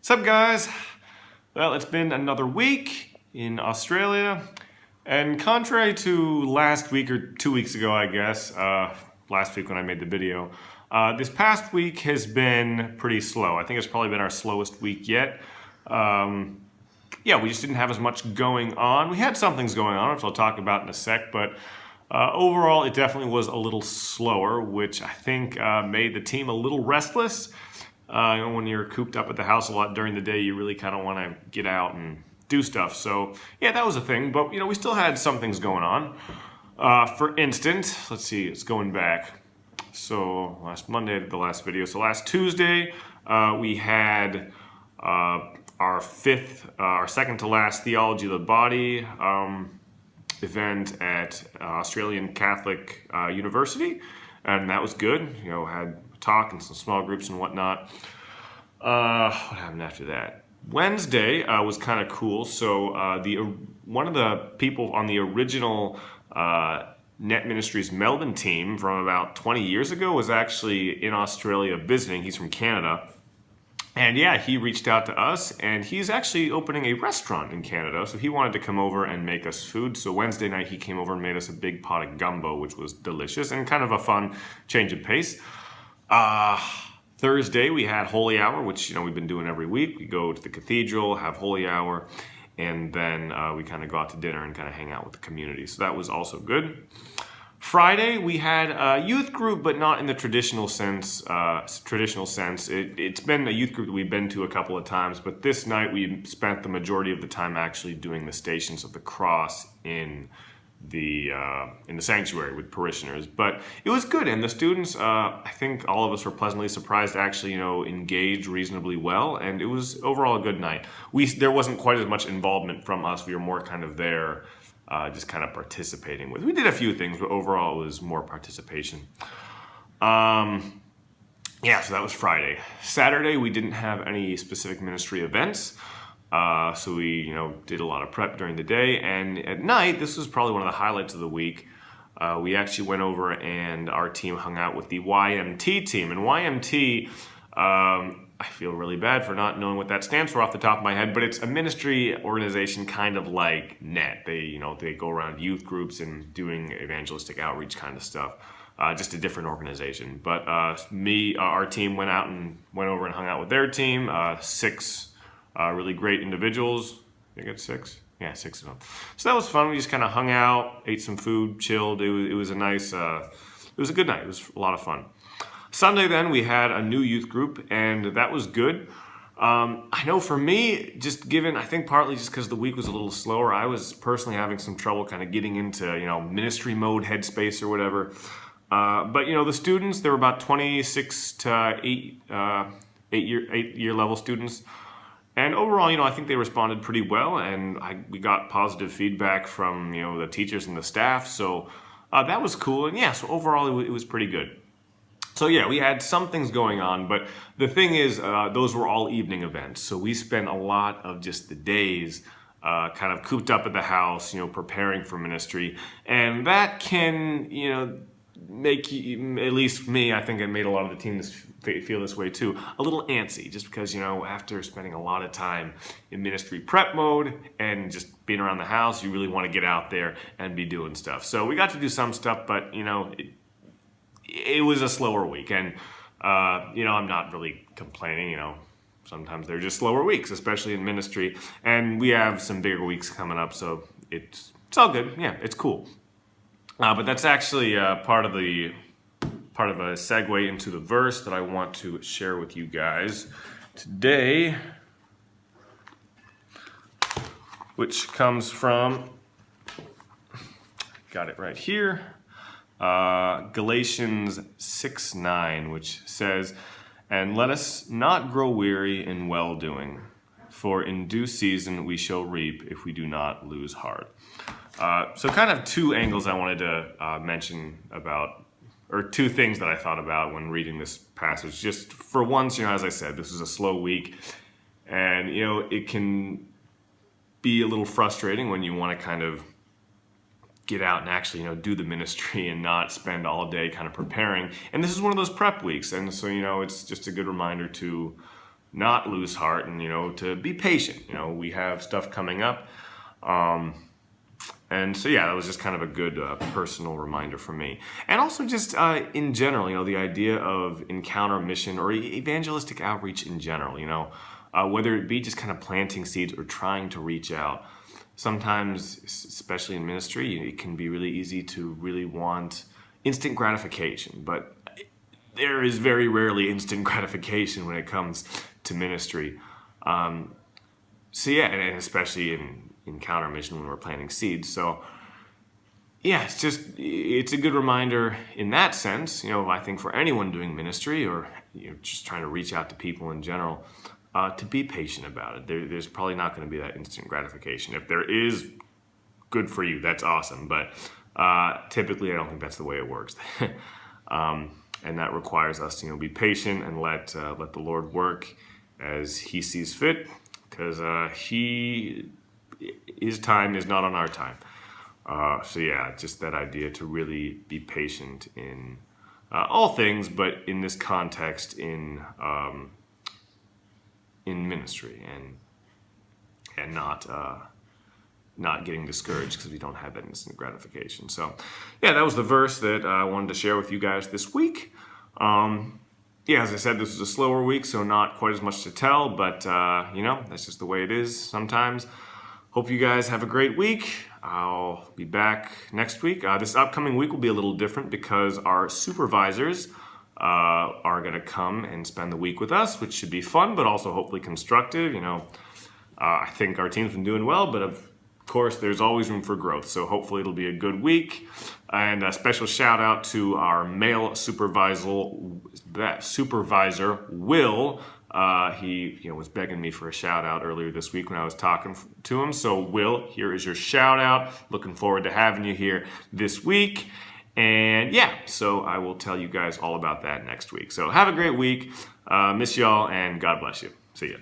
What's up, guys? Well, it's been another week in Australia, and contrary to last week or 2 weeks ago, I guess, last week when I made the video, this past week has been pretty slow. I think it's probably been our slowest week yet. Yeah, we just didn't have as much going on. We had some things going on, which I'll talk about in a sec, but overall, it definitely was a little slower, which I think made the team a little restless. When you're cooped up at the house a lot during the day, you really kind of want to get out and do stuff. So yeah, that was a thing, but we still had some things going on. For instance, let's see, it's going back. So last Monday I did the last video. So last Tuesday, we had our second to last Theology of the Body event at Australian Catholic University, and that was good. Had talk and some small groups and whatnot. What happened after that? Wednesday was kind of cool. So one of the people on the original Net Ministries Melbourne team from about 20 years ago was actually in Australia visiting. He's from Canada. And yeah, he reached out to us, and he's actually opening a restaurant in Canada. So he wanted to come over and make us food. So Wednesday night he came over and made us a big pot of gumbo, which was delicious and kind of a fun change of pace. Thursday we had Holy Hour, which we've been doing every week. We go to the cathedral, have Holy Hour, and then we kind of go out to dinner and kind of hang out with the community. So that was also good. Friday we had a youth group, but not in the traditional sense. It's been a youth group that we've been to a couple of times, but this night we spent the majority of the time actually doing the Stations of the Cross in the sanctuary with parishioners. But it was good, and the students, I think all of us were pleasantly surprised, actually engaged reasonably well, and it was overall a good night. There wasn't quite as much involvement from us. We were more kind of there, just kind of participating with. We did a few things, but overall it was more participation. Yeah, so that was Friday. Saturday we didn't have any specific ministry events. So we, did a lot of prep during the day, and at night, this was probably one of the highlights of the week. We actually went over and our team hung out with the YMT team. And YMT, I feel really bad for not knowing what that stands for off the top of my head, but it's a ministry organization kind of like NET. They go around youth groups and doing evangelistic outreach kind of stuff. Just a different organization. But our team went over and hung out with their team. 6 really great individuals. I think it's 6. Yeah, 6 of them. So that was fun. We just kind of hung out, ate some food, chilled. It was a nice, it was a good night. It was a lot of fun. Sunday then we had a new youth group, and that was good. I know for me, I think partly just because the week was a little slower, I was personally having some trouble kind of getting into, ministry mode headspace or whatever. But the students, there were about 26 to 8 year level students. And overall, I think they responded pretty well, and we got positive feedback from, the teachers and the staff. So that was cool. And yeah, so overall it was pretty good. So yeah, we had some things going on, but the thing is, those were all evening events. So we spent a lot of just the days kind of cooped up at the house, preparing for ministry. And that can, make you, at least me, I think it made a lot of the team feel this way too, a little antsy, just because, after spending a lot of time in ministry prep mode and just being around the house, you really want to get out there and be doing stuff. So we got to do some stuff, but, it was a slower week, and, I'm not really complaining, sometimes they're just slower weeks, especially in ministry, and we have some bigger weeks coming up, so it's all good. Yeah, it's cool. But that's actually part of a segue into the verse that I want to share with you guys today, which comes from, got it right here, Galatians 6:9, which says, "And let us not grow weary in well-doing, for in due season we shall reap if we do not lose heart." So kind of 2 angles I wanted to mention about, or 2 things that I thought about when reading this passage. Just for once, as I said, this is a slow week, and it can be a little frustrating when you want to kind of get out and actually do the ministry and not spend all day kind of preparing. And this is one of those prep weeks, and so it's just a good reminder to not lose heart and, to be patient. We have stuff coming up. And so, yeah, that was just kind of a good personal reminder for me. And also just in general, the idea of encounter mission or evangelistic outreach in general, whether it be just kind of planting seeds or trying to reach out. Sometimes, especially in ministry, it can be really easy to really want instant gratification. But there is very rarely instant gratification when it comes to ministry. So, yeah, and especially in encounter mission when we're planting seeds. So yeah, it's a good reminder in that sense, I think for anyone doing ministry or just trying to reach out to people in general, to be patient about it. There's probably not going to be that instant gratification. If there is, good for you, that's awesome, but typically I don't think that's the way it works. And that requires us to be patient and let the Lord work as he sees fit, because his time is not on our time. So yeah, just that idea to really be patient in all things, but in this context, in ministry, and not getting discouraged because we don't have that instant gratification. So yeah, that was the verse that I wanted to share with you guys this week. Yeah, as I said, this was a slower week, so not quite as much to tell, but that's just the way it is sometimes. Hope you guys have a great week. I'll be back next week. This upcoming week will be a little different because our supervisors are going to come and spend the week with us, which should be fun, but also hopefully constructive. I think our team's been doing well, but of course, there's always room for growth. So hopefully it'll be a good week. And a special shout out to our male supervisor, Will. He was begging me for a shout out earlier this week when I was talking to him. So Will, here is your shout out. Looking forward to having you here this week. And yeah, so I will tell you guys all about that next week. So have a great week. Miss y'all and God bless you. See ya.